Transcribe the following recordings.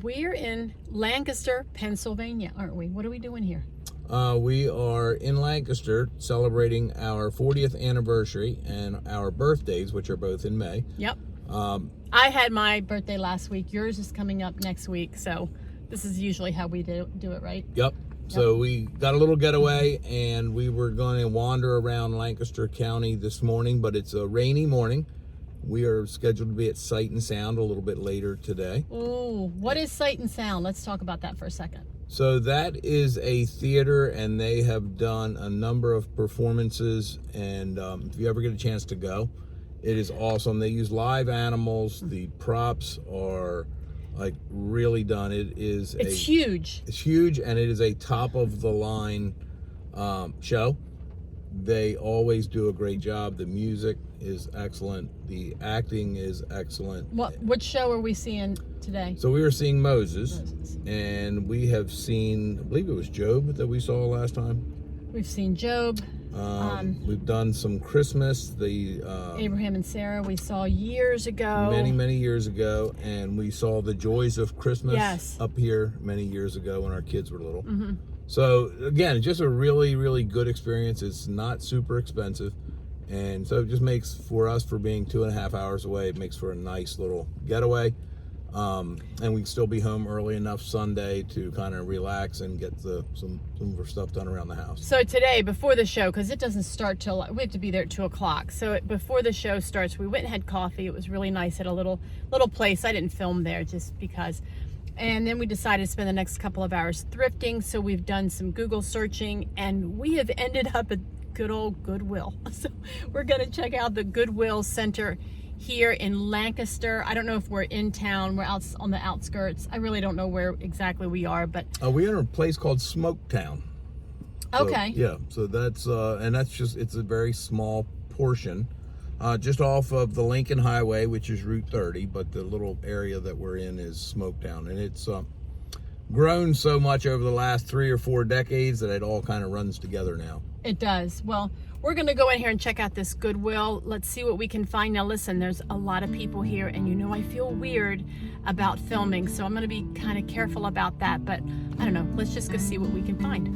We're in Lancaster, Pennsylvania, aren't we? What are we doing here? We are in Lancaster celebrating our 40th anniversary and our birthdays, which are both in May. Yep. I had my birthday last week. Yours is coming up next week. So this is usually how we do it, right? Yep. So we got a little getaway and we were going to wander around Lancaster County this morning, but it's a rainy morning. We are scheduled to be at Sight and Sound a little bit later today. Ooh, what is Sight and Sound? Let's talk about that for a second. So that is a theater, and they have done a number of performances, and if you ever get a chance to go, it is awesome. They use live animals. The props are like really done. It's huge. It's huge, and it is a top of the line show. They always do a great job. The music is excellent. The acting is excellent. What show are we seeing today? So we were seeing Moses. And we have seen, I believe it was Job that we saw last time. We've seen Job. We've done some Christmas. Abraham and Sarah we saw years ago. Many years ago. And we saw The Joys of Christmas up here many years ago when our kids were little. Mm-hmm. So again, just a really good experience. It's not super expensive. And so it just makes, for us, for being 2.5 hours away, it makes for a nice little getaway. And we can still be home early enough Sunday to kind of relax and get some of our stuff done around the house. So today, before the show, because it doesn't start till, we have to be there at 2 o'clock. So before the show starts, we went and had coffee. It was really nice at a little place. I didn't film there just because. And then we decided to spend the next couple of hours thrifting. So we've done some Google searching, and we have ended up at good old Goodwill. So we're going to check out the Goodwill Center here in Lancaster. I don't know if we're in town. We're out on the outskirts. I really don't know where exactly we are, but we're in a place called Smoketown. Okay. So, yeah. So that's and that's just, it's a very small portion, just off of the Lincoln Highway, which is Route 30. But the little area that we're in is Smoketown, and it's grown so much over the last 3 or 4 decades that it all kind of runs together now. It does. Well, we're going to go in here and check out this Goodwill. Let's see what we can find. Now, listen, there's a lot of people here, and you know I feel weird about filming, so I'm going to be kind of careful about that. But I don't know. Let's just go see what we can find.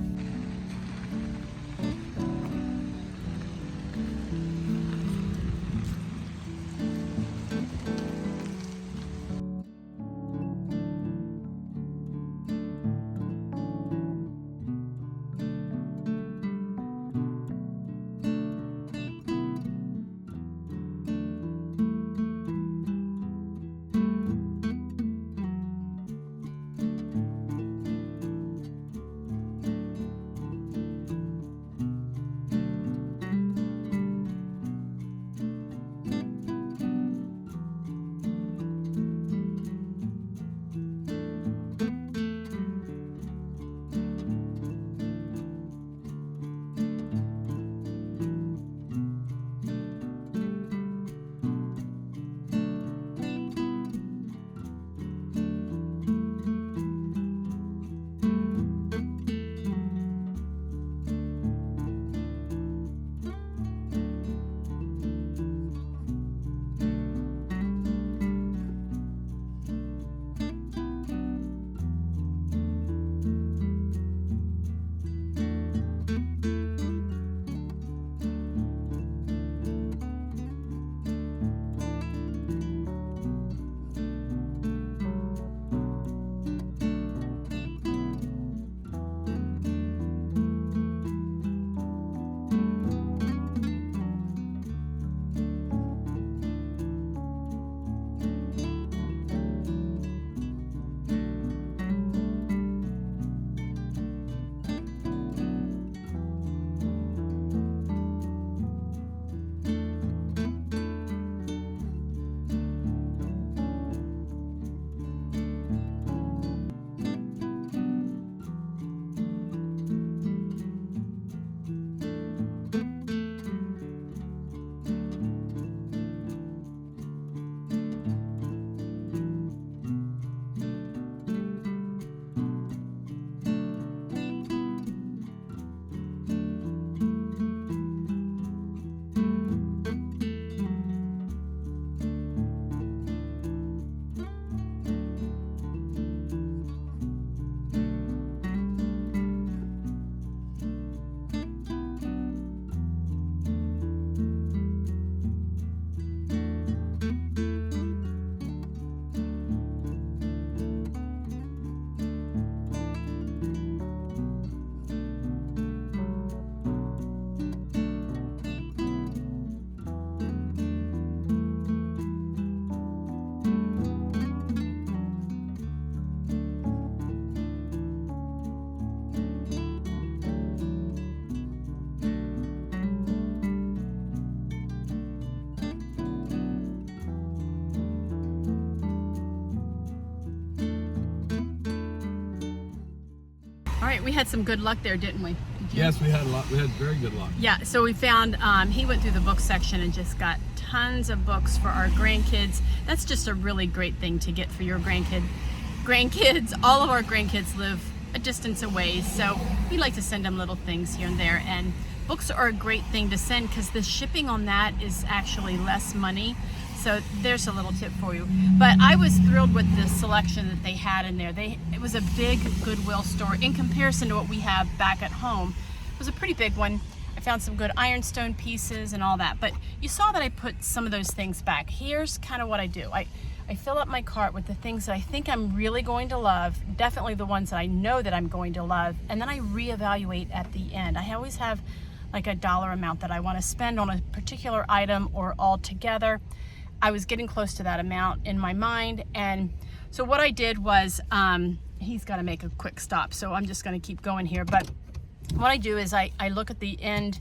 right, we had some good luck there, didn't we? Did you? Yes, we had a lot. We had very good luck. Yeah, so we found, he went through the book section and just got tons of books for our grandkids. That's just a really great thing to get for your grandkids. All of our grandkids live a distance away, so we like to send them little things here and there. And books are a great thing to send because the shipping on that is actually less money. So there's a little tip for you. But I was thrilled with the selection that they had in there. It was a big Goodwill store in comparison to what we have back at home. It was a pretty big one. I found some good ironstone pieces and all that. But you saw that I put some of those things back. Here's kind of what I do. I fill up my cart with the things that I think I'm really going to love, definitely the ones that I know that I'm going to love, and then I reevaluate at the end. I always have like a dollar amount that I want to spend on a particular item or all together. I was getting close to that amount in my mind, and so what I did was, he's got to make a quick stop, so I'm just going to keep going here. But what I do is I look at the end,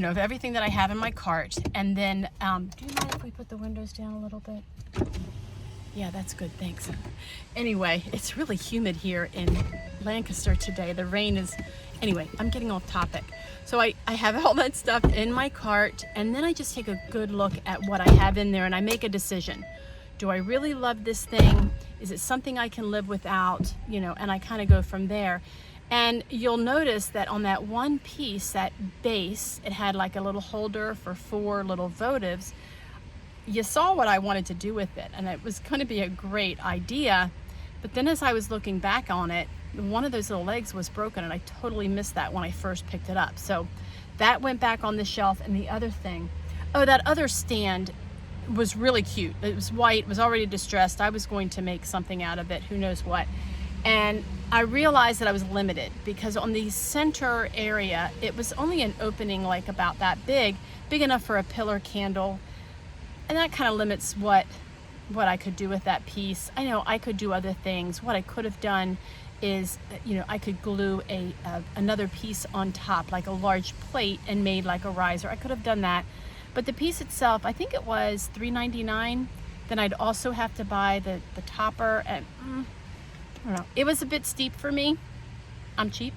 of everything that I have in my cart, and then, do you mind if we put the windows down a little bit? Yeah, that's good, thanks. Anyway, it's really humid here in Lancaster today. The rain is, anyway, I'm getting off topic. So I have all that stuff in my cart, and then I just take a good look at what I have in there and I make a decision. Do I really love this thing? Is it something I can live without? And I kind of go from there. And you'll notice that on that one piece, that base, it had like a little holder for 4 little votives. You saw what I wanted to do with it, and it was going to be a great idea. But then as I was looking back on it, one of those little legs was broken, and I totally missed that when I first picked it up. So that went back on the shelf. And the other thing, that other stand was really cute. It was white, it was already distressed. I was going to make something out of it, who knows what. And I realized that I was limited because on the center area, it was only an opening like about that big enough for a pillar candle. And that kind of limits what I could do with that piece. I know I could do other things. What I could have done is, I could glue another piece on top, like a large plate, and made like a riser. I could have done that. But the piece itself, I think it was $3.99. Then I'd also have to buy the topper, and I don't know. It was a bit steep for me. I'm cheap,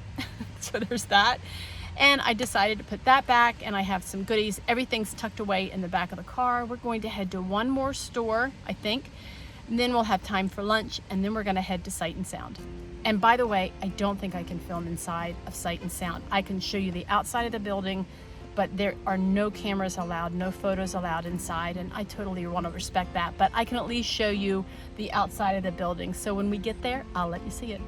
so there's that. And I decided to put that back, and I have some goodies. Everything's tucked away in the back of the car. We're going to head to one more store, I think, and then we'll have time for lunch, and then we're gonna head to Sight and Sound. And by the way, I don't think I can film inside of Sight and Sound. I can show you the outside of the building, but there are no cameras allowed, no photos allowed inside, and I totally want to respect that. But I can at least show you the outside of the building. So when we get there, I'll let you see it.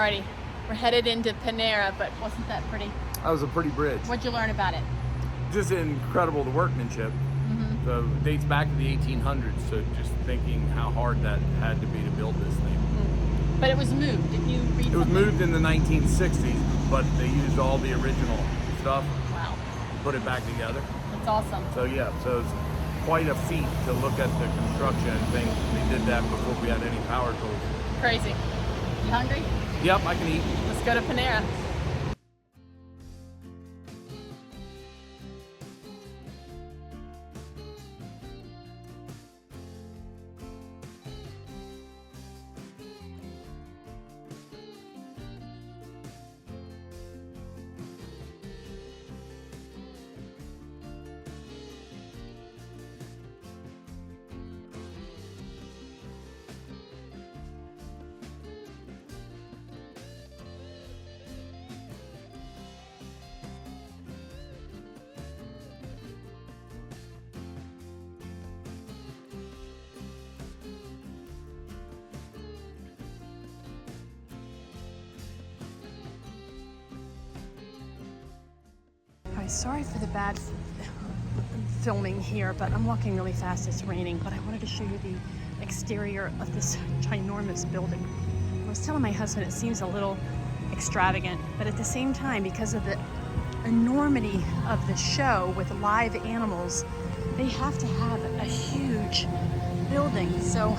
Alrighty, we're headed into Panera, but wasn't that pretty? That was a pretty bridge. What'd you learn about it? Just incredible, the workmanship. Mm-hmm. So it dates back to the 1800s, so just thinking how hard that had to be to build this thing. Mm. But it was moved. Did you read It was something? moved in the 1960s, but they used all the original stuff, Wow, put it back together. that's awesome. So yeah, so it's quite a feat to look at the construction and think they did that before we had any power tools. Crazy. You hungry? Yep, I can eat. Let's go to Panera. Sorry for the bad filming here, but I'm walking really fast. It's raining, but I wanted to show you the exterior of this ginormous building. I was telling my husband it seems a little extravagant, but at the same time, because of the enormity of the show with live animals, they have to have a huge building. So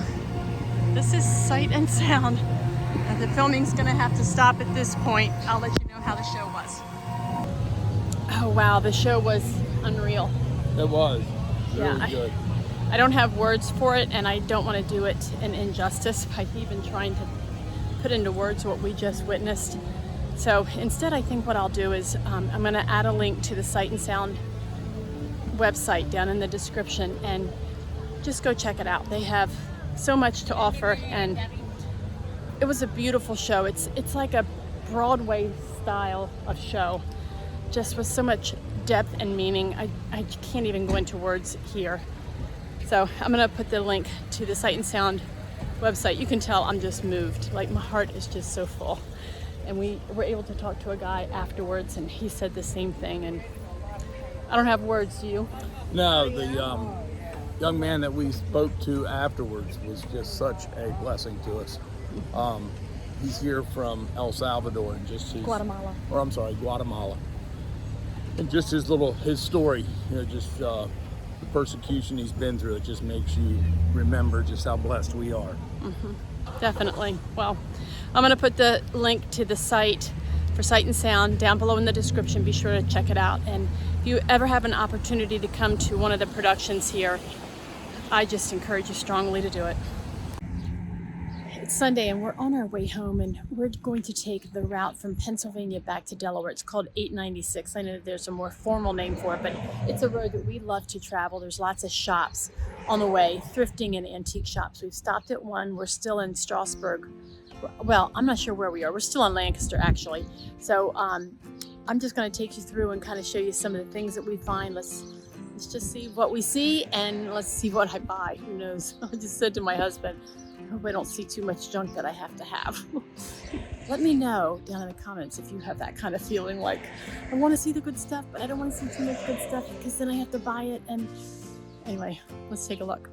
this is sight and sound. And the filming's gonna have to stop at this point. I'll let you know how the show was. Oh wow, the show was unreal. It was. Yeah, Good. I don't have words for it, and I don't want to do it an injustice by even trying to put into words what we just witnessed. So instead, I think what I'll do is I'm going to add a link to the Sight and Sound website down in the description, and just go check it out. They have so much to offer, and it was a beautiful show. It's like a Broadway style of show, just with so much depth and meaning. I can't even go into words here. So I'm gonna put the link to the Sight and Sound website. You can tell I'm just moved. Like, my heart is just so full. And we were able to talk to a guy afterwards, and he said the same thing. And I don't have words, do you? No, the young man that we spoke to afterwards was just such a blessing to us. He's here from El Salvador, and just his Guatemala. And just his story, just the persecution he's been through, it just makes you remember just how blessed we are. Mm-hmm. Definitely. Well, I'm going to put the link to the site for Sight and Sound down below in the description. Be sure to check it out. And if you ever have an opportunity to come to one of the productions here, I just encourage you strongly to do it. It's Sunday and we're on our way home, and we're going to take the route from Pennsylvania back to Delaware. It's called 896. I know that there's a more formal name for it, but it's a road that we love to travel. There's lots of shops on the way, thrifting and antique shops. We've stopped at one. We're still in Strasburg. Well, I'm not sure where we are. We're still in Lancaster, actually. So I'm just going to take you through and kind of show you some of the things that we find. Let's just see what we see, and let's see what I buy. Who knows? I just said to my husband, I hope I don't see too much junk that I have to have. Let me know down in the comments if you have that kind of feeling, like, I want to see the good stuff, but I don't want to see too much good stuff because then I have to buy it. And anyway, let's take a look.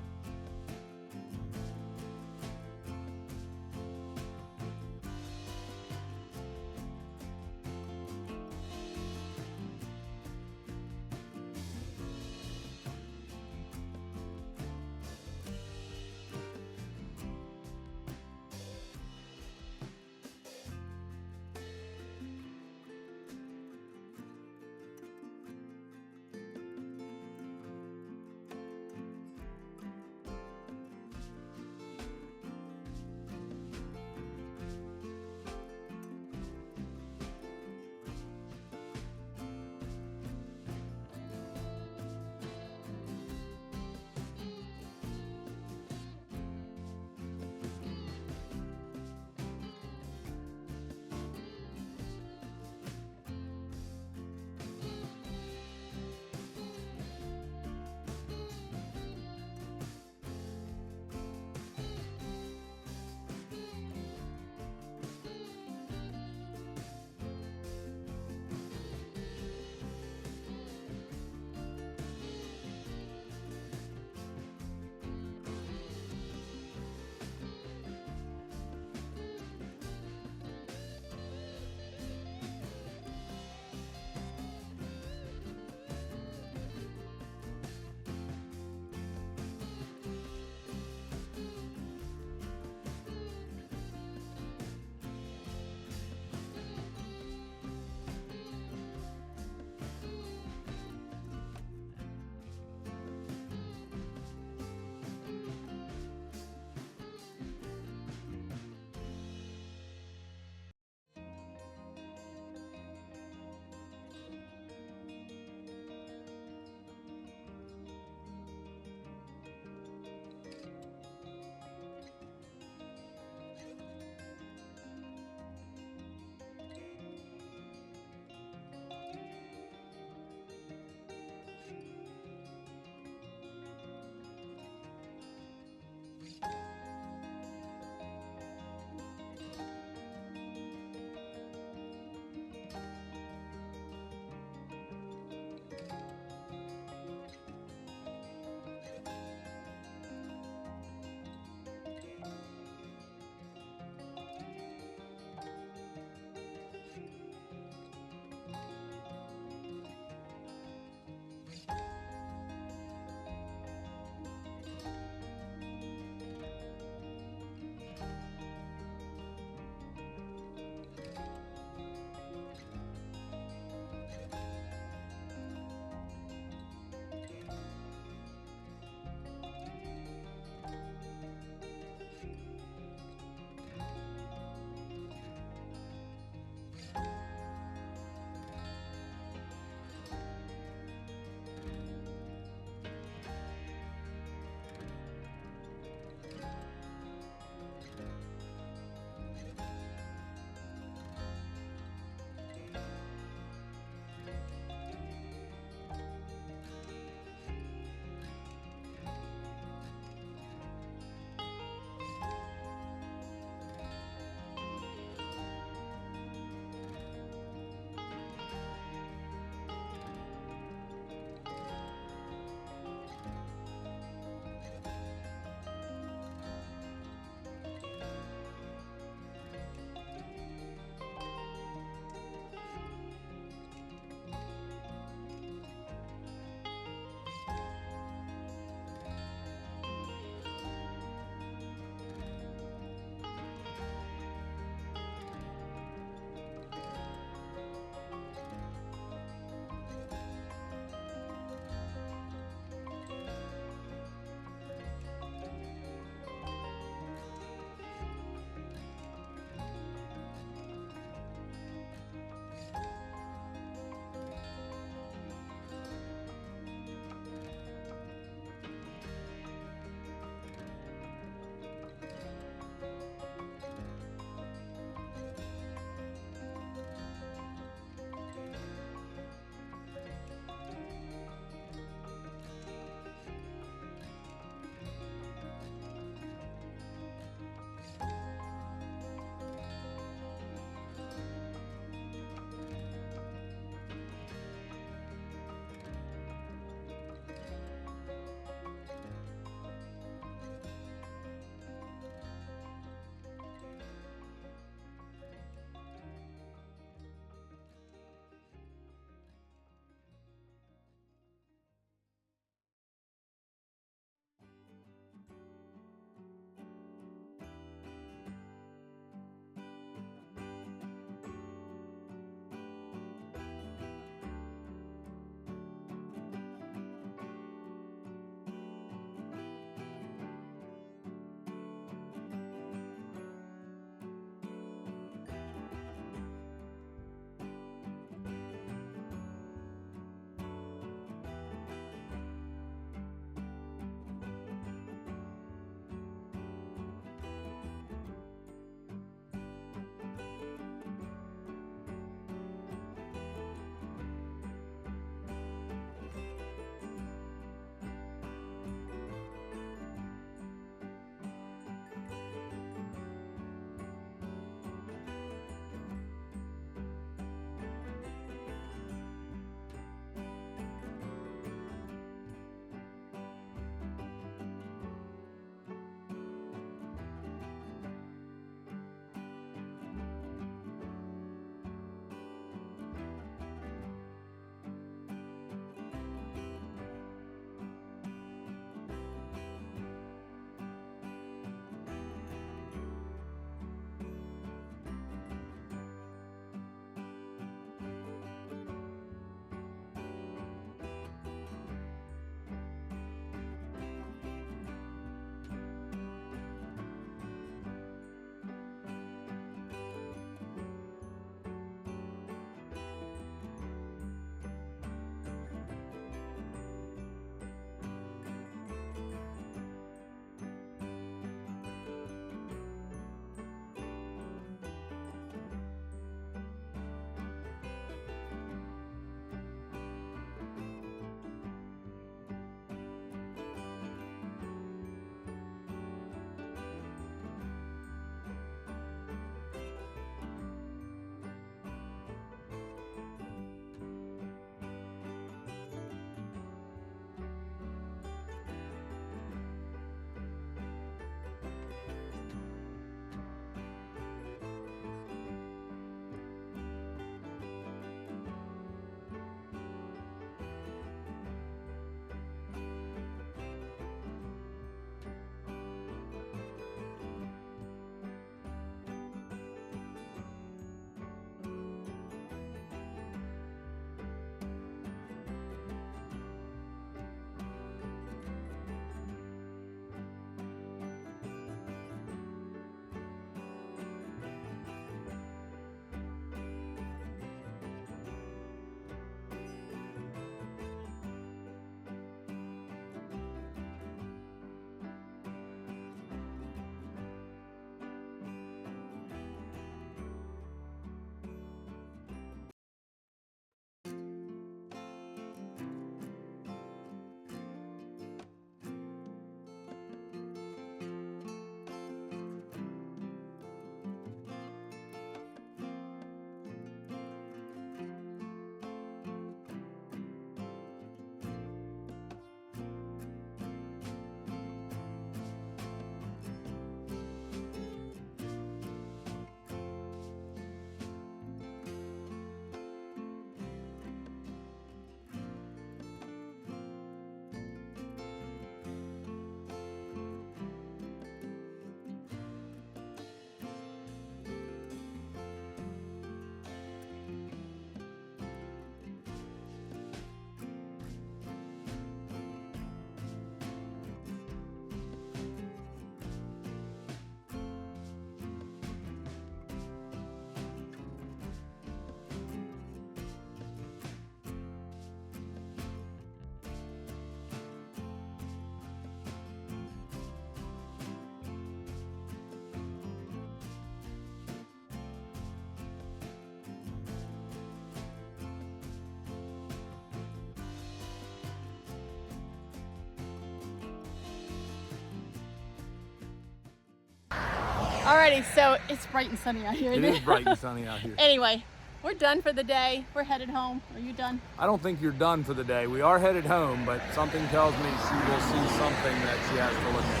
Alrighty, so it's bright and sunny out here. It is bright and sunny out here. Anyway, we're done for the day. We're headed home. Are you done? I don't think you're done for the day. We are headed home, but something tells me she will see something that she has to look at.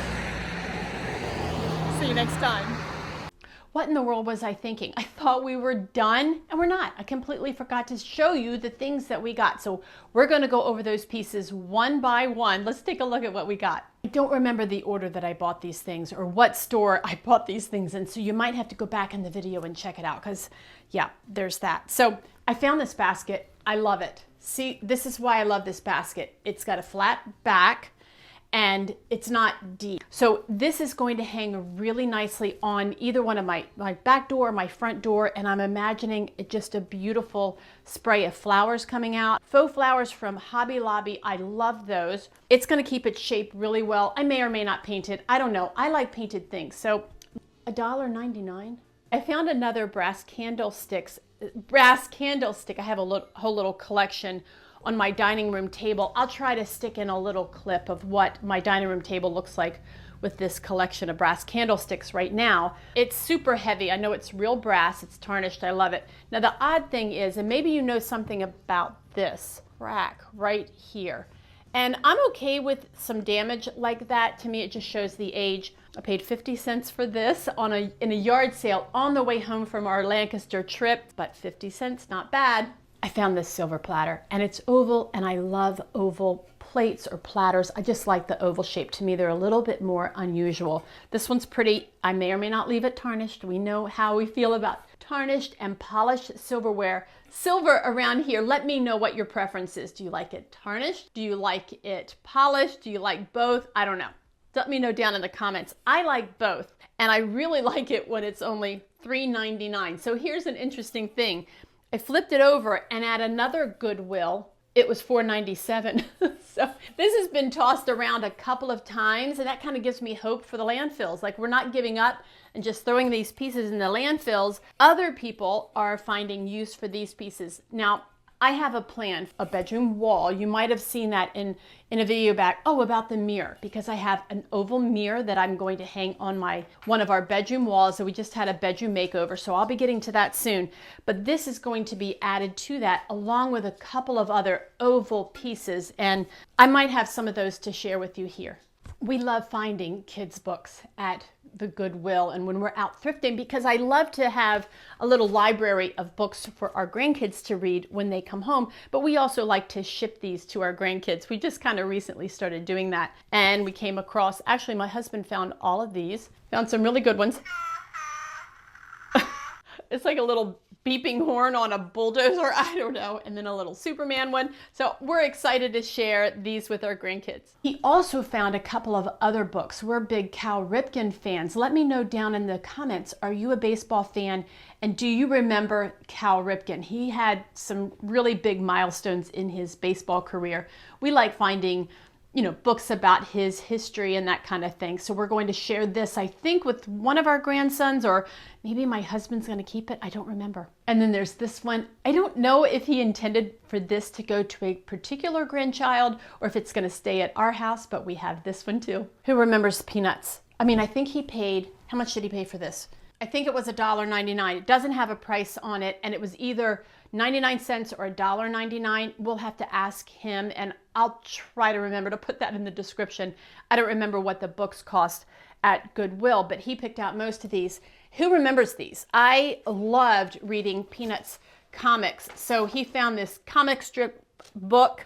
See you next time. What in the world was I thinking? I thought we were done, and we're not. I completely forgot to show you the things that we got. So we're gonna go over those pieces one by one. Let's take a look at what we got. I don't remember the order that I bought these things or what store I bought these things in, so you might have to go back in the video and check it out, because yeah, there's that. So I found this basket. I love it. See, this is why I love this basket. It's got a flat back, and it's not deep. So this is going to hang really nicely on either one of my back door or my front door, and I'm imagining it just a beautiful spray of flowers coming out. Faux flowers from Hobby Lobby, I love those. It's gonna keep its shape really well. I may or may not paint it, I don't know. I like painted things, so $1.99. I found another brass candlestick. I have a whole little collection on my dining room table. I'll try to stick in a little clip of what my dining room table looks like with this collection of brass candlesticks right now. It's super heavy. I know it's real brass. It's tarnished. I love it. Now the odd thing is, and maybe you know something about this crack right here, and I'm okay with some damage like that. To me, it just shows the age. I paid 50 cents for this in a yard sale on the way home from our Lancaster trip, but 50 cents, not bad. I found this silver platter, and it's oval, and I love oval plates or platters. I just like the oval shape. To me, they're a little bit more unusual. This one's pretty. I may or may not leave it tarnished. We know how we feel about tarnished and polished silverware. Silver around here, let me know what your preference is. Do you like it tarnished? Do you like it polished? Do you like both? I don't know. Let me know down in the comments. I like both, and I really like it when it's only $3.99. So here's an interesting thing. I flipped it over, and at another Goodwill, it was $4.97. So this has been tossed around a couple of times, and that kind of gives me hope for the landfills. Like, we're not giving up and just throwing these pieces in the landfills. Other people are finding use for these pieces. Now, I have a plan, a bedroom wall. You might have seen that in a video back, about the mirror, because I have an oval mirror that I'm going to hang on one of our bedroom walls. So we just had a bedroom makeover, so I'll be getting to that soon. But this is going to be added to that, along with a couple of other oval pieces, and I might have some of those to share with you here. We love finding kids' books at the Goodwill and when we're out thrifting, because I love to have a little library of books for our grandkids to read when they come home, but we also like to ship these to our grandkids. We just kind of recently started doing that, and we came across, actually my husband found all of these, found some really good ones. It's like a little beeping horn on a bulldozer, I don't know, and then a little Superman one. So we're excited to share these with our grandkids. He also found a couple of other books. We're big Cal Ripken fans. Let me know down in the comments, are you a baseball fan? And do you remember Cal Ripken? He had some really big milestones in his baseball career. We like finding books about his history and that kind of thing. So we're going to share this, I think, with one of our grandsons, or maybe my husband's going to keep it. I don't remember. And then there's this one. I don't know if he intended for this to go to a particular grandchild or if it's going to stay at our house, but we have this one too. Who remembers Peanuts? I mean, I think he paid, how much did he pay for this? I think it was $1.99. It doesn't have a price on it, and it was either 99 cents or $1.99. We'll have to ask him, and I'll try to remember to put that in the description. I don't remember what the books cost at Goodwill, but he picked out most of these. Who remembers these? I loved reading Peanuts comics, so he found this comic strip book.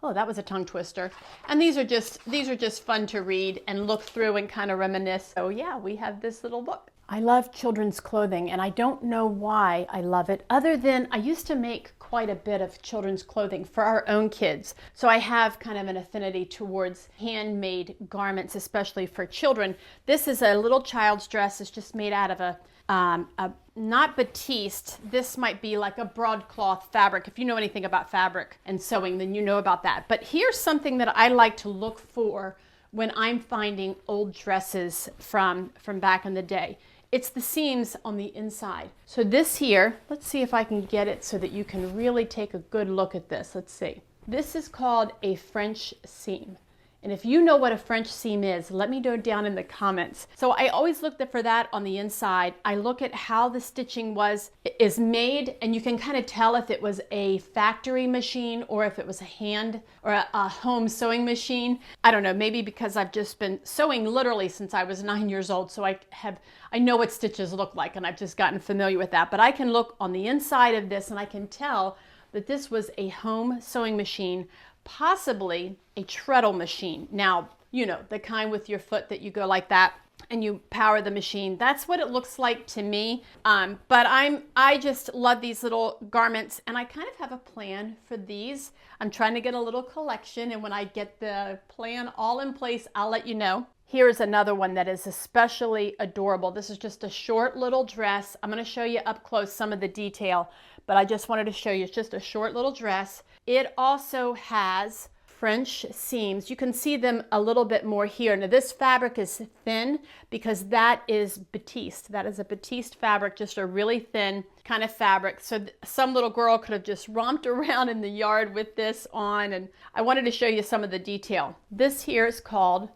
Oh, that was a tongue twister. And these are just fun to read and look through and kind of reminisce. So yeah, we have this little book. I love children's clothing, and I don't know why I love it, other than I used to make quite a bit of children's clothing for our own kids. So I have kind of an affinity towards handmade garments, especially for children. This is a little child's dress. It's just made out of a not batiste. This might be like a broadcloth fabric. If you know anything about fabric and sewing, then you know about that. But here's something that I like to look for when I'm finding old dresses from back in the day. It's the seams on the inside. So this here, let's see if I can get it so that you can really take a good look at this. Let's see. This is called a French seam. And if you know what a French seam is, let me know down in the comments. So I always look for that on the inside. I look at how the stitching is made, and you can kind of tell if it was a factory machine or if it was a hand or a home sewing machine. I don't know, maybe because I've just been sewing literally since I was 9 years old, so I know what stitches look like, and I've just gotten familiar with that. But I can look on the inside of this and I can tell that this was a home sewing machine, possibly a treadle machine. Now, you know, the kind with your foot that you go like that and you power the machine. That's what it looks like to me. But I just love these little garments, and I kind of have a plan for these. I'm trying to get a little collection, and when I get the plan all in place, I'll let you know. Here's another one that is especially adorable. This is just a short little dress. I'm going to show you up close some of the detail, but I just wanted to show you. It's just a short little dress. It also has French seams. You can see them a little bit more here. Now this fabric is thin because that is batiste. That is a batiste fabric, just a really thin kind of fabric. So some little girl could have just romped around in the yard with this on, and I wanted to show you some of the detail. This here is called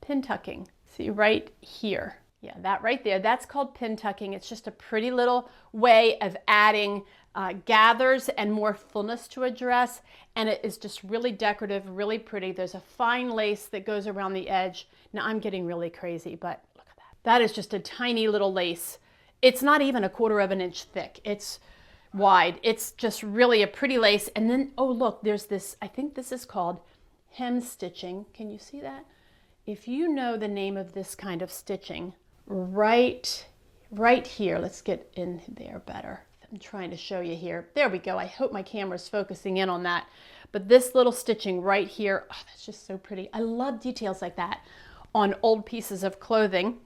pin tucking. See right here. Yeah, that right there, that's called pin tucking. It's just a pretty little way of adding gathers and more fullness to a dress, and it is just really decorative, really pretty. There's a fine lace that goes around the edge. Now I'm getting really crazy, but look at that. That is just a tiny little lace. It's not even 1/4 of an inch thick. It's wide. It's just really a pretty lace. And then, oh look, there's this, I think this is called hem stitching. Can you see that? If you know the name of this kind of stitching, right here, let's get in there better. I'm trying to show you here. There we go. I hope my camera's focusing in on that. But this little stitching right here, oh, that's just so pretty. I love details like that on old pieces of clothing.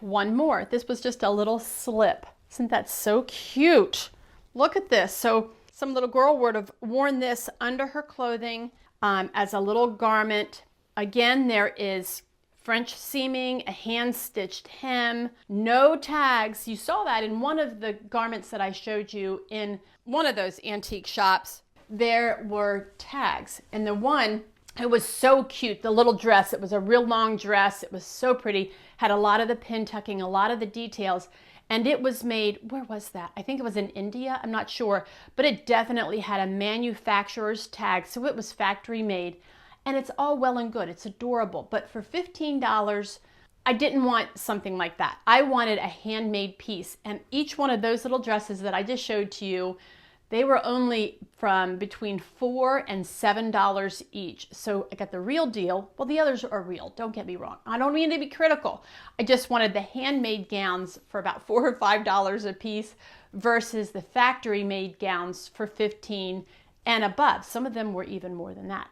One more. This was just a little slip. Isn't that so cute? Look at this. So some little girl would have worn this under her clothing as a little garment. Again, there is French seaming, a hand-stitched hem, no tags. You saw that in one of the garments that I showed you in one of those antique shops. There were tags, and the one, it was so cute, the little dress. It was a real long dress. It was so pretty, had a lot of the pin tucking, a lot of the details, and it was made, where was that? I think it was in India, I'm not sure, but it definitely had a manufacturer's tag, so it was factory made. And it's all well and good. It's adorable. But for $15, I didn't want something like that. I wanted a handmade piece. And each one of those little dresses that I just showed to you, they were only from between $4 and $7 each. So I got the real deal. Well, the others are real. Don't get me wrong. I don't mean to be critical. I just wanted the handmade gowns for about $4 or $5 a piece versus the factory made gowns for $15 and above. Some of them were even more than that.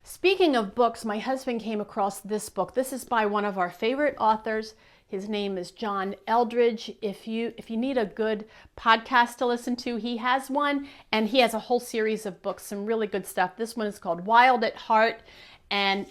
Speaking of books, my husband came across this book. This is by one of our favorite authors. His name is John Eldredge. If you need a good podcast to listen to, he has one, and he has a whole series of books, some really good stuff. This one is called Wild at Heart, and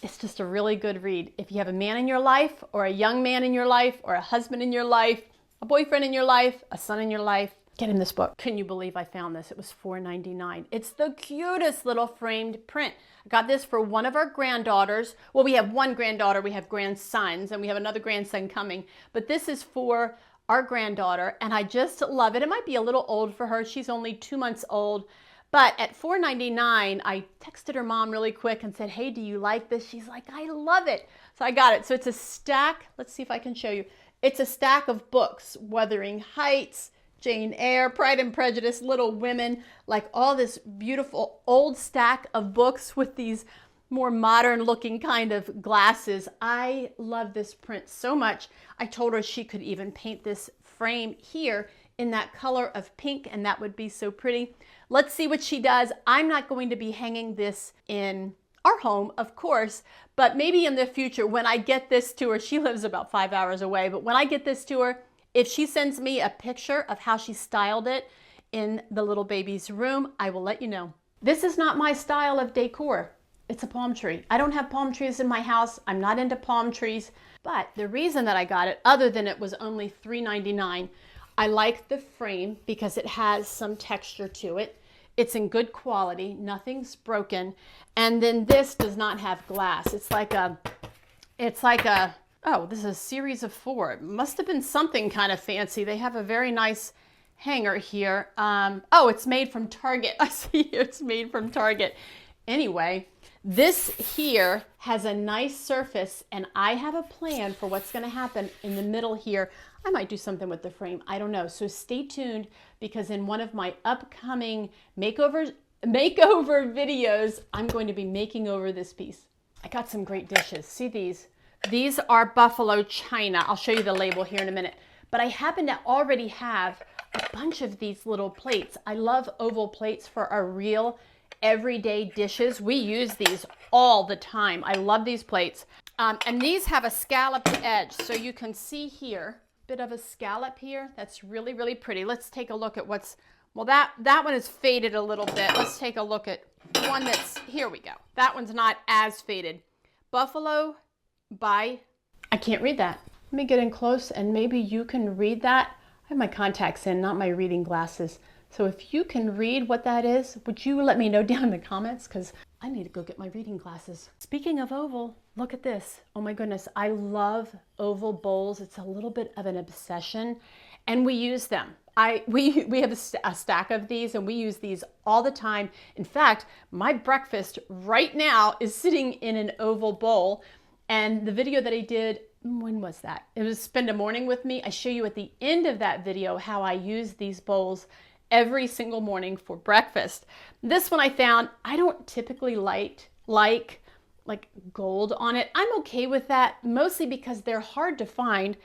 it's just a really good read. If you have a man in your life, or a young man in your life, or a husband in your life, a boyfriend in your life, a son in your life, get him this book. Can you believe I found this? It was $4.99. It's the cutest little framed print. I got this for one of our granddaughters. Well, we have one granddaughter, we have grandsons, and we have another grandson coming. But this is for our granddaughter, and I just love it. It might be a little old for her. She's only 2 months old. But at $4.99, I texted her mom really quick and said, hey, do you like this? She's like, I love it. So I got it. So it's a stack. Let's see if I can show you. It's a stack of books, Wuthering Heights, Jane Eyre, Pride and Prejudice, Little Women, like all this beautiful old stack of books with these more modern looking kind of glasses. I love this print so much. I told her she could even paint this frame here in that color of pink, and that would be so pretty. Let's see what she does. I'm not going to be hanging this in our home, of course, but maybe in the future when I get this to her, she lives about 5 hours away, but when I get this to her, if she sends me a picture of how she styled it in the little baby's room, I will let you know. This is not my style of decor. It's a palm tree. I don't have palm trees in my house. I'm not into palm trees. But the reason that I got it, other than it was only $3.99, I like the frame because it has some texture to it. It's in good quality, nothing's broken. And then this does not have glass. It's like a, oh, this is a series of 4. It must have been something kind of fancy. They have a very nice hanger here. Oh, it's made from Target. I see here it's made from Target. Anyway, this here has a nice surface, and I have a plan for what's going to happen in the middle here. I might do something with the frame. I don't know. So stay tuned, because in one of my upcoming makeover videos, I'm going to be making over this piece. I got some great dishes. See these? These are buffalo china. I'll show you the label here in a minute. But I happen to already have a bunch of these little plates. I love oval plates for our real everyday dishes. We use these all the time. I love these plates. And these have a scalloped edge. So you can see here, a bit of a scallop here. That's really, really pretty. Let's take a look at what's, well, that one is faded a little bit. Let's take a look at one that's, here we go. That one's not as faded. Buffalo by, I can't read that. Let me get in close and maybe you can read that. I have my contacts in, not my reading glasses. So if you can read what that is, would you let me know down in the comments? Because I need to go get my reading glasses. Speaking of oval, look at this. Oh my goodness, I love oval bowls. It's a little bit of an obsession, and we use them. We have a stack of these, and we use these all the time. In fact, my breakfast right now is sitting in an oval bowl, and the video that I did, when was that? It was Spend a Morning with Me. I show you at the end of that video how I use these bowls every single morning for breakfast. This one I found, I don't typically like gold on it. I'm okay with that, mostly because they're hard to find.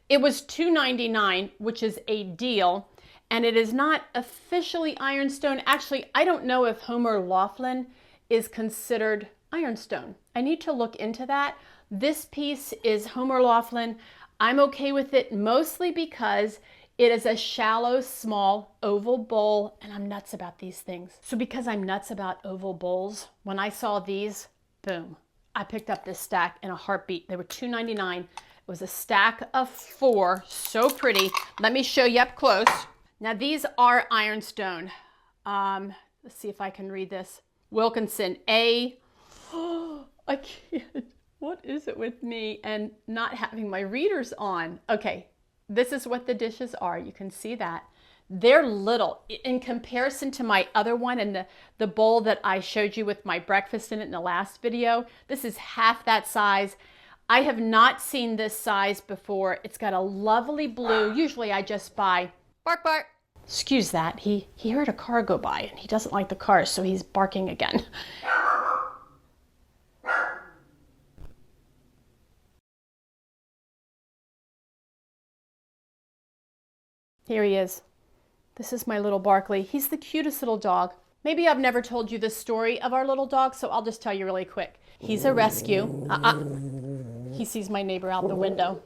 It was $2.99, which is a deal, and it is not officially ironstone. Actually, I don't know if Homer Laughlin is considered ironstone. I need to look into that. This piece is Homer Laughlin. I'm okay with it mostly because it is a shallow, small oval bowl, and I'm nuts about these things. So because I'm nuts about oval bowls, when I saw these, boom, I picked up this stack in a heartbeat. They were $2.99. It was a stack of 4, so pretty. Let me show you up close. Now these are ironstone. Let's see if I can read this. Wilkinson A. Oh, I can't. What is it with me and not having my readers on? Okay. This is what the dishes are. You can see that. They're little. In comparison to my other one and the bowl that I showed you with my breakfast in it in the last video, this is half that size. I have not seen this size before. It's got a lovely blue. Usually I just buy, bark, bark. Excuse that. He heard a car go by and he doesn't like the cars, so he's barking again. Here he is. This is my little Barkley. He's the cutest little dog. Maybe I've never told you the story of our little dog, so I'll just tell you really quick. He's a rescue. He sees my neighbor out the window.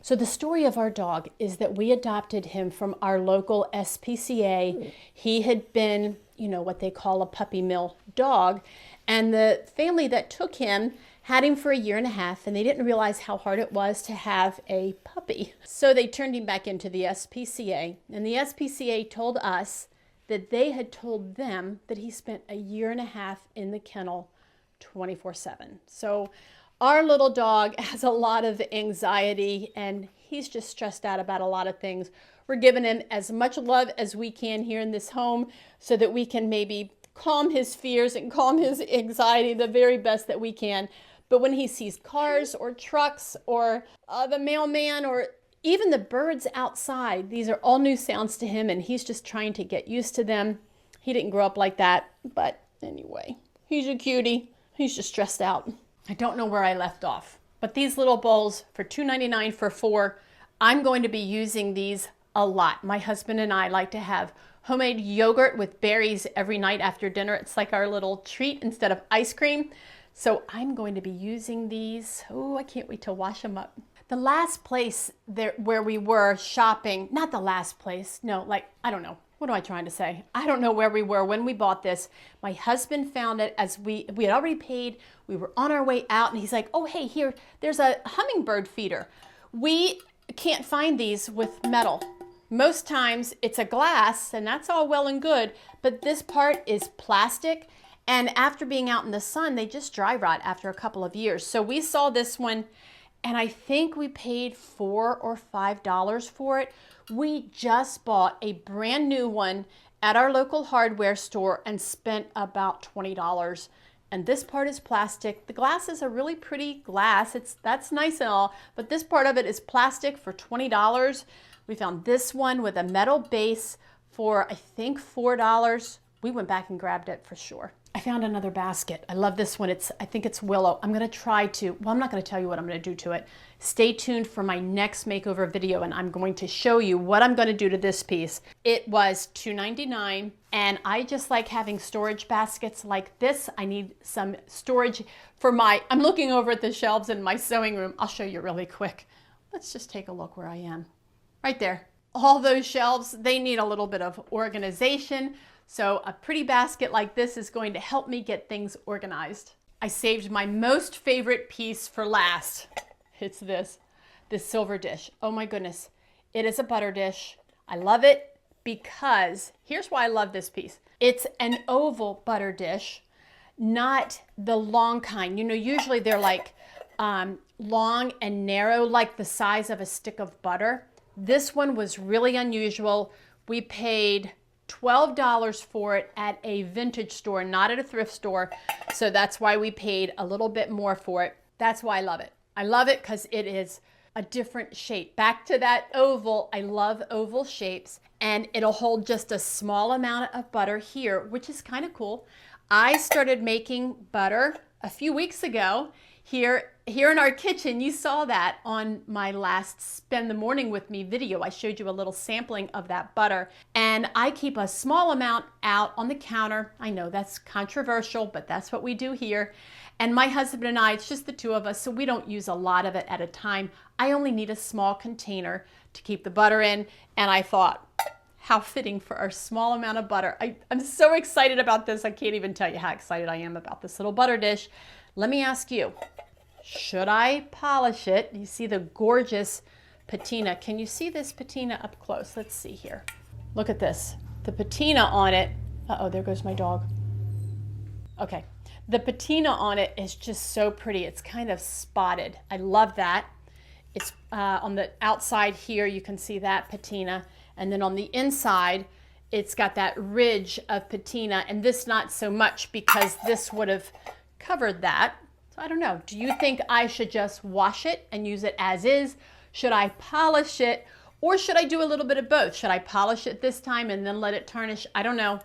So the story of our dog is that we adopted him from our local SPCA. He had been, you know, what they call a puppy mill dog, and the family that took him had him for 1.5 years, and they didn't realize how hard it was to have a puppy. So they turned him back into the SPCA, and the SPCA told us that they had told them that he spent 1.5 years in the kennel 24/7. So our little dog has a lot of anxiety, and he's just stressed out about a lot of things. We're giving him as much love as we can here in this home so that we can maybe calm his fears and calm his anxiety the very best that we can. But when he sees cars or trucks or the mailman or even the birds outside, these are all new sounds to him, and he's just trying to get used to them. He didn't grow up like that, but anyway, he's a cutie. He's just stressed out. I don't know where I left off, but these little bowls for $2.99 for 4, I'm going to be using these a lot. My husband and I like to have homemade yogurt with berries every night after dinner. It's like our little treat instead of ice cream. So I'm going to be using these. Oh, I can't wait to wash them up. The last place there where we were shopping, not the last place, no, like, I don't know. What am I trying to say? I don't know where we were when we bought this. My husband found it as we had already paid. We were on our way out, and he's like, oh, hey, here, there's a Hummingbird Feeder. We can't find these with metal. Most times it's a glass, and that's all well and good, but this part is plastic, and after being out in the sun, they just dry rot after a couple of years. So we saw this one, and I think we paid $4 or $5 for it. We just bought a brand new one at our local hardware store and spent about $20. And this part is plastic. The glass is a really pretty glass. That's nice and all, but this part of it is plastic for $20. We found this one with a metal base for, I think, $4. We went back and grabbed it for sure. I found another basket. I love this one. I think it's willow. I'm gonna try to, well, I'm not gonna tell you what I'm gonna do to it. Stay tuned for my next makeover video, and I'm going to show you what I'm gonna do to this piece. It was $2.99, and I just like having storage baskets like this. I need some storage for I'm looking over at the shelves in my sewing room. I'll show you really quick. Let's just take a look where I am. Right there. All those shelves, they need a little bit of organization. So a pretty basket like this is going to help me get things organized. I saved my most favorite piece for last. It's this silver dish. Oh my goodness. It is a butter dish. I love it because here's why I love this piece. It's an oval butter dish, not the long kind. You know, usually they're like long and narrow, like the size of a stick of butter. This one was really unusual. We paid $12 for it at a vintage store, not at a thrift store. So that's why we paid a little bit more for it. That's why I love it. I love it because it is a different shape. Back to that oval. I love oval shapes, and it'll hold just a small amount of butter here, which is kind of cool. I started making butter a few weeks ago here in our kitchen. You saw that on my last Spend the Morning With Me video. I showed you a little sampling of that butter, and I keep a small amount out on the counter. I know that's controversial, but that's what we do here. And my husband and I, it's just the two of us, so we don't use a lot of it at a time. I only need a small container to keep the butter in, and I thought, how fitting for our small amount of butter. I'm so excited about this. I can't even tell you how excited I am about this little butter dish. Let me ask you, should I polish it? You see the gorgeous patina. Can you see this patina up close? Let's see here. Look at this. The patina on it. Uh-oh, there goes my dog. Okay. The patina on it is just so pretty. It's kind of spotted. I love that. It's on the outside here, you can see that patina. And then on the inside, it's got that ridge of patina, and this not so much because this would have covered that. So I don't know. Do you think I should just wash it and use it as is? Should I polish it? Or should I do a little bit of both? Should I polish it this time and then let it tarnish? I don't know.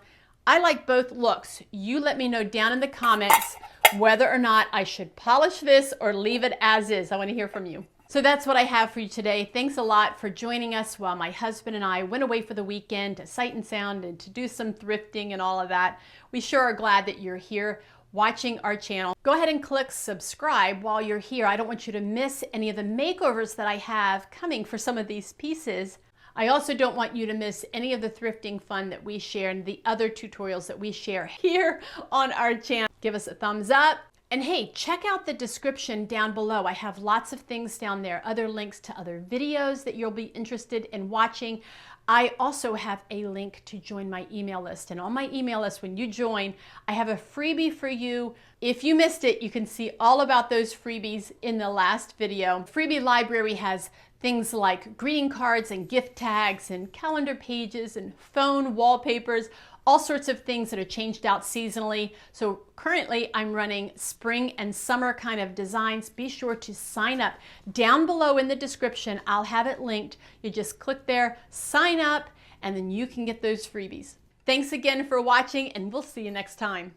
I like both looks. You let me know down in the comments whether or not I should polish this or leave it as is. I want to hear from you. So that's what I have for you today. Thanks a lot for joining us while my husband and I went away for the weekend to Sight and Sound and to do some thrifting and all of that. We sure are glad that you're here watching our channel. Go ahead and click subscribe while you're here. I don't want you to miss any of the makeovers that I have coming for some of these pieces. I also don't want you to miss any of the thrifting fun that we share and the other tutorials that we share here on our channel. Give us a thumbs up. And hey, check out the description down below. I have lots of things down there, other links to other videos that you'll be interested in watching. I also have a link to join my email list. And on my email list, when you join, I have a freebie for you. If you missed it, you can see all about those freebies in the last video. Freebie library has things like greeting cards and gift tags and calendar pages and phone wallpapers, all sorts of things that are changed out seasonally. So currently I'm running spring and summer kind of designs. Be sure to sign up. Down below in the description, I'll have it linked. You just click there, sign up, and then you can get those freebies. Thanks again for watching, and we'll see you next time.